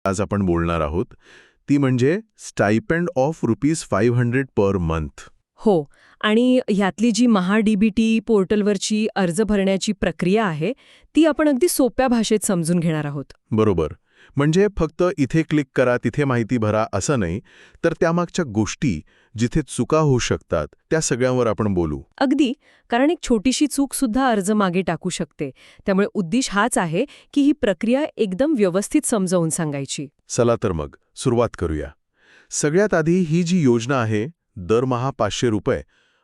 आज आपण बोलणार आहोत ती म्हणजे स्टायपेंड ऑफ ₹500 पर मंथ. हो. आणि ह्यातली जी महा-डी-बी-टी पोर्टलवरची अर्ज भरण्याची प्रक्रिया आहे ती आपण अगदी सोप्या भाषेत समजून घेणार आहोत. बरोबर. म्हणजे फक्त इथे क्लिक करा तिथे माहिती भरा असं नाही, तर त्यामागच्या गोष्टी जिथे चुका होऊ शकतात त्या सगळ्यांवर आपण बोलू. अगदी, कारण एक छोटीशी चूक सुद्धा अर्ज मागे टाकू शकते. त्यामुळे उद्देश हाच आहे की ही प्रक्रिया एकदम व्यवस्थित समजावून सांगायची. चला तर मग सुरुवात करूया. सगळ्यात आधी ही जी योजना आहे दरमहा ₹500,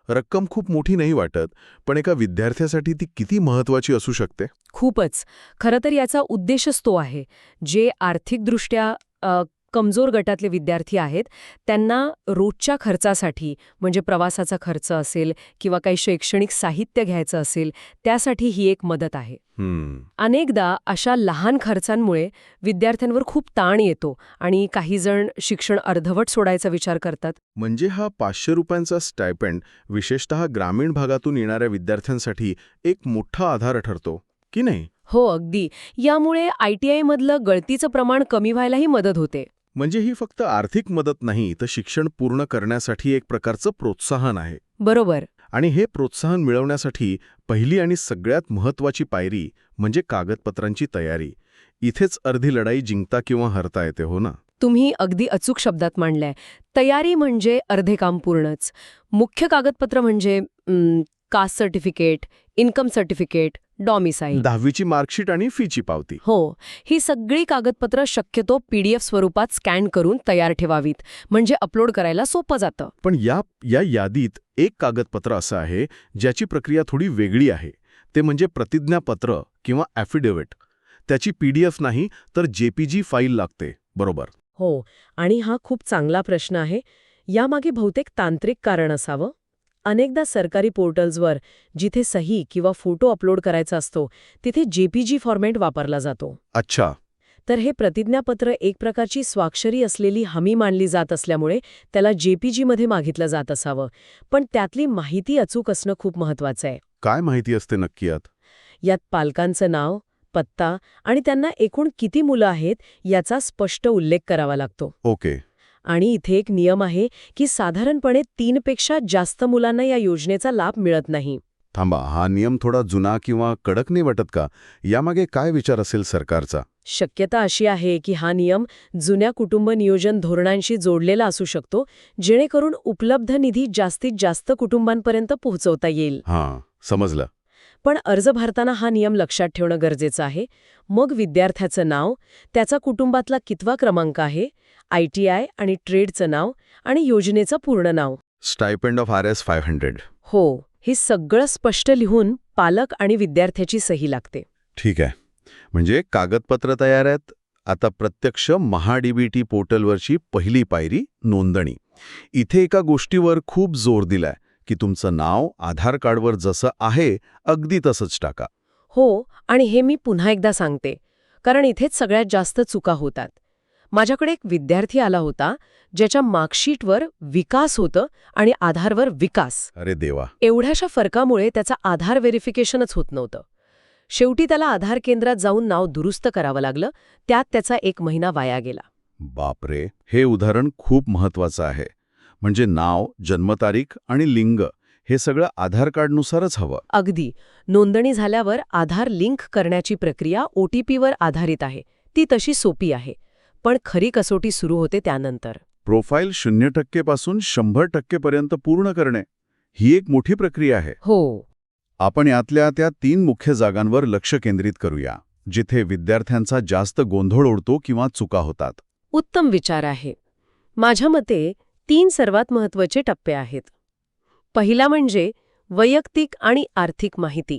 रक्कम खूप मोठी नाही वाटत, पण एका विद्यार्थ्यासाठी ती किती महत्वाची असू शकते. खूपच. खरं तर याचा उद्देशच तो आहे. जे आर्थिकदृष्ट्या कमजोर गटातले विद्यार्थी आहेत त्यांना रोजच्या खर्चासाठी, म्हणजे प्रवासाचा खर्च असेल किंवा काही शैक्षणिक साहित्य घ्यायचं असेल, त्यासाठी ही एक मदत आहे. अनेकदा अशा लहान खर्चांमुळे विद्यार्थ्यांवर खूप ताण येतो आणि काही जण शिक्षण अर्धवट सोडायचा विचार करतात. म्हणजे हा ₹500 स्टायपेंड विशेषतः ग्रामीण भागातून येणाऱ्या विद्यार्थ्यांसाठी एक मोठा आधार ठरतो, की नाही? हो, अगदी. यामुळे ITI-मधलं गळतीचं प्रमाण कमी व्हायलाही मदत होते. म्हणजे ही फक्त आर्थिक मदत नाही, तर शिक्षण पूर्ण करण्यासाठी एक प्रकारचं प्रोत्साहन आहे. बरोबर. आणि हे प्रोत्साहन मिळवण्यासाठी पहिली आणि सगळ्यात महत्त्वाची पायरी म्हणजे कागदपत्रांची तयारी. इथेच अर्धी लढाई जिंकता किंवा हरता येते, हो ना? तुम्ही अगदी अचूक शब्दात मांडलंय. तयारी म्हणजे अर्धे काम पूर्णच. मुख्य कागदपत्र म्हणजे caste certificate, income certificate, domicile. 10वीची मार्कशीट आणि फीची पावती. हो, ही सगळी कागदपत्र शक्यतो PDF स्वरूपात स्कॅन करून तयार ठेवावीत, म्हणजे अपलोड करायला सोपं जातं. पण या यादीत एक कागदपत्र असं आहे ज्याची प्रक्रिया थोडी वेगळी आहे. ते म्हणजे प्रतिज्ञापत्र किंवा ॲफिडेव्हिट. त्याची PDF नाही तर JPG फाईल लागते, बरोबर? हो, आणि हा खूप चांगला प्रश्न आहे. यामागे बहुतेक तांत्रिक कारण असावं. अनेकदा सरकारी पोर्टल्सवर जिथे सही किंवा फोटो अपलोड करायचा असतो तिथे JPG फॉर्मॅट वापरला जातो. अच्छा. तर हे प्रतिज्ञापत्र एक प्रकारची स्वाक्षरी असलेली हमी मानली जात असल्यामुळे त्याला JPG-मध्ये मागितलं जात असावं. पण त्यातली माहिती अचूक असणं खूप महत्वाचं आहे. काय माहिती असते नक्की यात? यात पालकांचं नाव, पत्ता आणि त्यांना एकूण किती मुलं आहेत याचा स्पष्ट उल्लेख करावा लागतो. ओके. आणि इथे एक नियम आहे की साधारणपणे 3 पेक्षा जास्त मुलांना या योजनेचा लाभ मिळत नाही. थांबा, हा नियम थोडा जुना किंवा कडक नाही वाटत का? यामागे काय विचार असेल सरकारचा? शक्यता अशी आहे की हा नियम जुन्या कुटुंब नियोजन धोरणांशी जोडलेला असू शकतो, जेणेकरून उपलब्ध निधी जास्तीत जास्त कुटुंबांपर्यंत पोहोचवता येईल. हां, समजलं. पण अर्ज भरताना हा नियम लक्षात ठेवणं गरजेचं आहे. मग विद्यार्थ्याचं नाव, त्याचा कुटुंबातला कितवा क्रमांक आहे, ITI आणि ट्रेडचं नाव आणि योजनेचं पूर्ण नाव. Stipend of RS 500. हो, हे सगळं स्पष्ट लिहून पालक आणि विद्यार्थ्याची सही लागते. ठीक आहे. म्हणजे कागदपत्र तयार आहेत. आता प्रत्यक्ष महा-डी-बी-टी पोर्टलवरची पहिली पायरी नोंदणी. इथे एका गोष्टीवर खूप जोर दिलाय की तुमचं नाव आधार कार्डवर जसं आहे अगदी तसंच टाका. हो, आणि हे मी पुन्हा एकदा सांगते, कारण इथेच सगळ्यात जास्त चुका होतात. माझ्याकडे एक विद्यार्थी आला होता ज्याच्या मार्कशीटवर विकास होतं आणि आधारवर विकास. अरे देवा. एवढ्याशा फरकामुळे त्याचा आधार व्हेरिफिकेशनच होत नव्हतं. शेवटी त्याला आधार केंद्रात जाऊन नाव दुरुस्त करावं लागलं. त्यात त्याचा 1 महिना वाया गेला. बापरे. हे उदाहरण खूप महत्वाचं आहे. म्हणजे नाव, जन्मतारीख आणि लिंग हे सगळं आधार कार्डनुसारच हवं. अगदी. नोंदणी झाल्यावर आधार लिंक करण्याची प्रक्रिया OTPवर आधारित आहे. ती तशी सोपी आहे. पण खरी कसोटी सुरू होते त्यानंतर. प्रोफाईल 0% पासून 100% पर्यंत पूर्ण करणे ही एक मोठी प्रक्रिया आहे. हो. आपण यातल्या त्या 3 मुख्य जागांवर लक्ष केंद्रित करूया, जिथे विद्यार्थ्यांचा जास्त गोंधळ उडतो किंवा चुका होतात. उत्तम विचार आहे. माझ्या मते 3 सर्वात महत्त्वाचे टप्पे आहेत. पहिला म्हणजे वैयक्तिक आणि आर्थिक माहिती.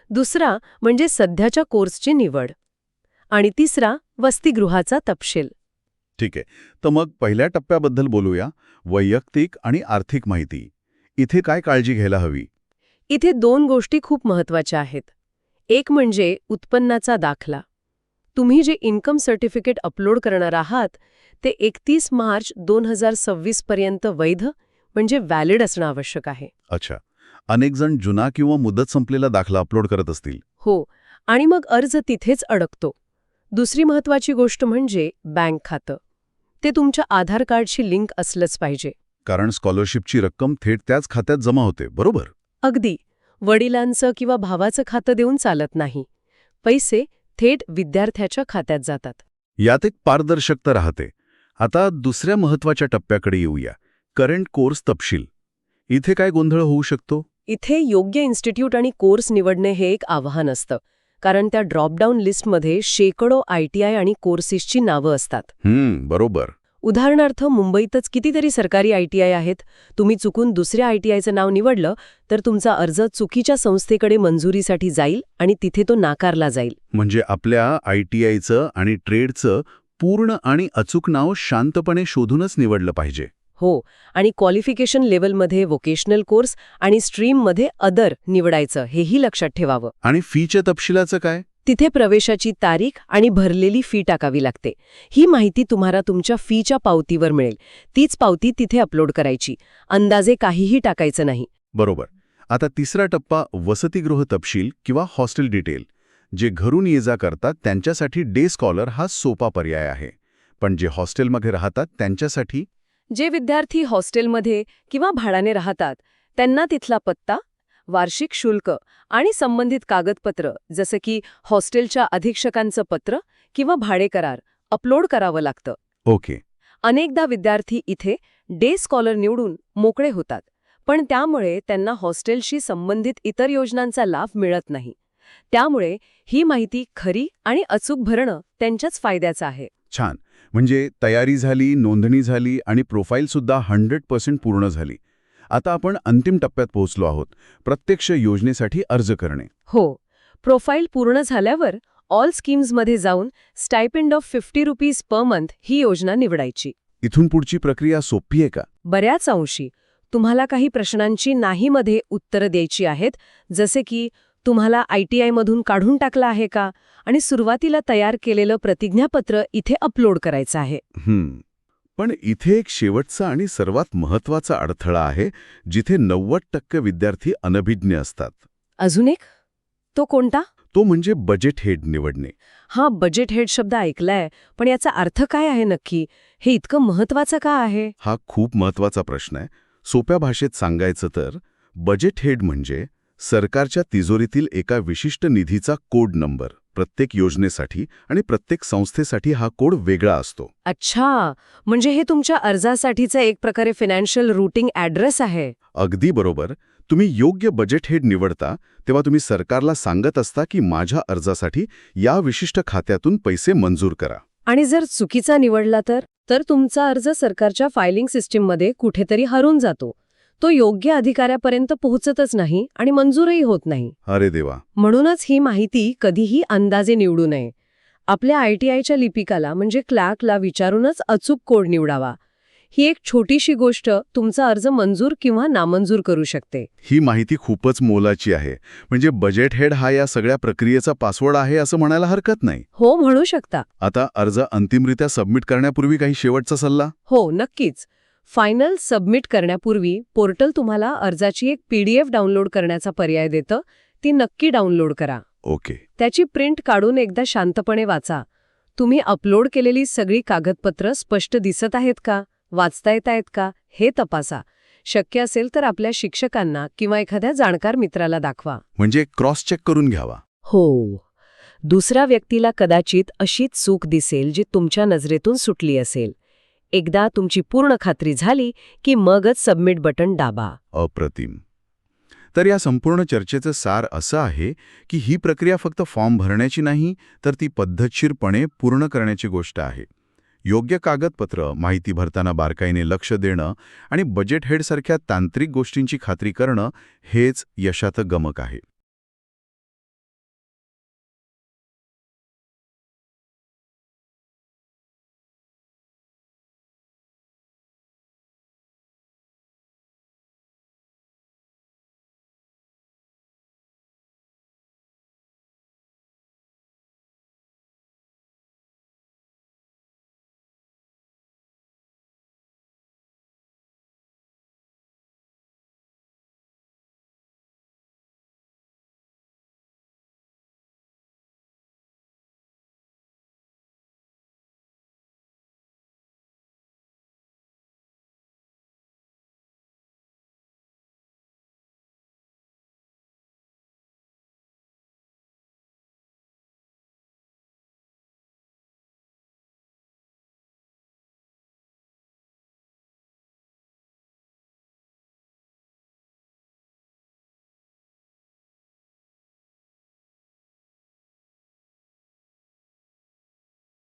दुसरा म्हणजे सध्याच्या कोर्सची निवड. आणि तिसरा वसतिगृहाचा तपशील. ठीक आहे. तर मग पहिल्या टप्प्याबद्दल बोलूया, वैयक्तिक आणि आर्थिक माहिती. इथे काय काळजी घ्यायला हवी? इथे 2 गोष्टी खूप महत्त्वाच्या आहेत. एक म्हणजे उत्पन्नाचा दाखला. तुम्ही जे इन्कम सर्टिफिकेट अपलोड करणार आहात ते 31 मार्च 2026 पर्यंत वैध म्हणजे व्हॅलिड असणं आवश्यक आहे. अच्छा. अनेक जण जुना किंवा मुदत संपलेला दाखला अपलोड करत असतील. हो, आणि मग अर्ज तिथेच अडकतो. दुसरी महत्वाची गोष्ट म्हणजे बँक खातं. ते तुमच्या आधार कार्डशी लिंक असलंच पाहिजे. कारण स्कॉलरशिपची रक्कम थेट त्याच खात्यात जमा होते, बरोबर? अगदी. वडिलांचं किंवा भावाचं खातं देऊन चालत नाही. पैसे थेट विद्यार्थ्याच्या खात्यात जातात. यात एक पारदर्शकता राहते. आता दुसऱ्या महत्वाच्या टप्प्याकडे येऊया, करंट कोर्स तपशील. इथे काय गोंधळ होऊ शकतो? इथे योग्य इन्स्टिट्यूट आणि कोर्स निवडणे हे एक आव्हान असतं. कारण त्या ड्रॉपडाऊन लिस्टमध्ये शेकडो ITI आणि कोर्सेसची नावं असतात. बरोबर. उदाहरणार्थ मुंबईतच कितीतरी सरकारी ITI आहेत. तुम्ही चुकून दुसऱ्या ITIचं नाव निवडलं तर तुमचा अर्ज चुकीच्या संस्थेकडे मंजुरीसाठी जाईल आणि तिथे तो नाकारला जाईल. म्हणजे आपल्या ITIचं आणि ट्रेडचं पूर्ण आणि अचूक नाव शांतपणे शोधूनच निवडलं पाहिजे. हो, आणि क्वालिफिकेशन लेव्हलमध्ये व्होकेशनल कोर्स आणि स्ट्रीममध्ये अदर निवडायचं हेही लक्षात ठेवावं. आणि फीच्या तपशिलाचं काय? तिथे प्रवेशाची तारीख आणि भरलेली फी टाकावी लागते. ही माहिती तुम्हाला तुमच्या फीच्या पावतीवर मिळेल. तीच पावती तिथे अपलोड करायची. अंदाजे काहीही टाकायचं नाही. बरोबर. आता तिसरा टप्पा वसतिगृह तपशील किंवा हॉस्टेल डिटेल. जे घरून ये जा करतात त्यांच्यासाठी डे स्कॉलर हा सोपा पर्याय आहे. पण जे हॉस्टेलमध्ये राहतात त्यांच्यासाठी जे विद्यार्थी हॉस्टेलमध्ये किंवा भाड्याने राहतात त्यांना तिथला पत्ता, वार्षिक शुल्क आणि संबंधित कागदपत्र जसं की हॉस्टेलच्या अधीक्षकांचं पत्र किंवा भाडे करार अपलोड करावं लागतं. ओके. अनेकदा विद्यार्थी इथे डे स्कॉलर निवडून मोकळे होतात, पण त्यामुळे त्यांना हॉस्टेलशी संबंधित इतर योजनांचा लाभ मिळत नाही. त्यामुळे ही माहिती खरी आणि अचूक भरणं त्यांच्याच फायद्याचं आहे. छान. म्हणजे तयारी झाली, नोंदणी झाली आणि प्रोफाईलसुद्धा 100% पूर्ण झाली. आता आपण अंतिम टप्प्यात पोहोचलो आहोत, प्रत्यक्ष योजनेसाठी अर्ज करणे. हो, प्रोफाईल पूर्ण झाल्यावर ऑल स्कीम्समध्ये जाऊन स्टायपेंड ऑफ ₹50 पर मंथ ही योजना निवडायची. इथून पुढची प्रक्रिया सोपी आहे का? बऱ्याच अंशी. तुम्हाला काही प्रश्नांची नाहीमध्ये उत्तरं द्यायची आहेत, जसे की तुम्हाला ITI मधून काढून टाकलं आहे का आणि सुरुवातीला तयार केलेलं प्रतिज्ञापत्र इथे अपलोड करायचं आहे. पण इथे एक शेवटचा आणि सर्वात महत्वाचा अडथळा आहे, जिथे 90% विद्यार्थी अनभिज्ञ असतात. अजून एक? तो कोणता? तो म्हणजे बजेट हेड निवडणे. हा, बजेट हेड शब्द ऐकलाय, पण याचा अर्थ काय आहे नक्की? हे इतकं महत्वाचं का आहे? हा खूप महत्वाचा प्रश्न आहे. सोप्या भाषेत सांगायचं तर बजेट हेड म्हणजे सरकारच्या तिजोरीतील एका विशिष्ट निधीचा कोड नंबर. प्रत्येक योजनेसाठी आणि प्रत्येक संस्थेसाठी हा कोड वेगळा असतो. अच्छा, म्हणजे हे तुमच्या अर्जासाठीचा एक प्रकारे फायनान्शियल रूटिंग ॲड्रेस आहे. अगदी बरोबर. तुम्ही योग्य बजेट हेड निवडता तेव्हा तुम्ही सरकारला सांगत असता की माझ्या अर्जासाठी या विशिष्ट खात्यातून पैसे मंजूर करा. आणि जर चुकीचा निवडला तर तुमचा अर्ज सरकारच्या फायलिंग सिस्टीममध्ये कुठेतरी हरवून जातो. तो योग्य अधिकाऱ्यापर्यंत पोहोचतच नाही आणि मंजूरही होत नाही. अरे देवा. म्हणूनच ही माहिती कधीही अंदाजे निवडू नये. आपल्या ITIच्या लिपिकाला म्हणजे क्लर्कला विचारूनच अचूक कोड निवडावा. ही एक छोटीशी गोष्ट तुमचा अर्ज मंजूर किंवा नामंजूर करू शकते. ही माहिती खूपच मोलाची आहे. म्हणजे बजेट हेड हा या सगळ्या प्रक्रियेचा पासवर्ड आहे असं म्हणायला हरकत नाही. हो, म्हणू शकता. आता अर्ज अंतिमरित्या सबमिट करण्यापूर्वी काही शेवटचा सल्ला? हो, नक्कीच. फायनल सबमिट करण्यापूर्वी पोर्टल तुम्हाला अर्जाची एक PDF डाउनलोड करण्याचा पर्याय देतं. ती नक्की डाउनलोड करा. ओके. त्याची प्रिंट काढून एकदा शांतपणे वाचा. तुम्ही अपलोड केलेली सगळी कागदपत्र स्पष्ट दिसत आहेत का, वाचता येत आहेत का, हे तपासा. शक्य असेल तर आपल्या शिक्षकांना किंवा एखाद्या जाणकार मित्राला दाखवा. म्हणजे क्रॉस चेक करून घ्यावा. हो. दुसऱ्या व्यक्तीला कदाचित अशीच चूक दिसेल जी तुमच्या नजरेतून सुटली असेल. एकदा तुमची पूर्ण खात्री झाली की मगच सबमिट बटन दाबा. अप्रतिम. तर या संपूर्ण चर्चेचं सार असं आहे की ही प्रक्रिया फक्त फॉर्म भरण्याची नाही, तर ती पद्धतशीरपणे पूर्ण करण्याची गोष्ट आहे. योग्य कागदपत्र, माहिती भरताना बारकाईने लक्ष देणं आणि बजेट हेडसारख्या तांत्रिक गोष्टींची खात्री करणं हेच यशाचं गमक आहे.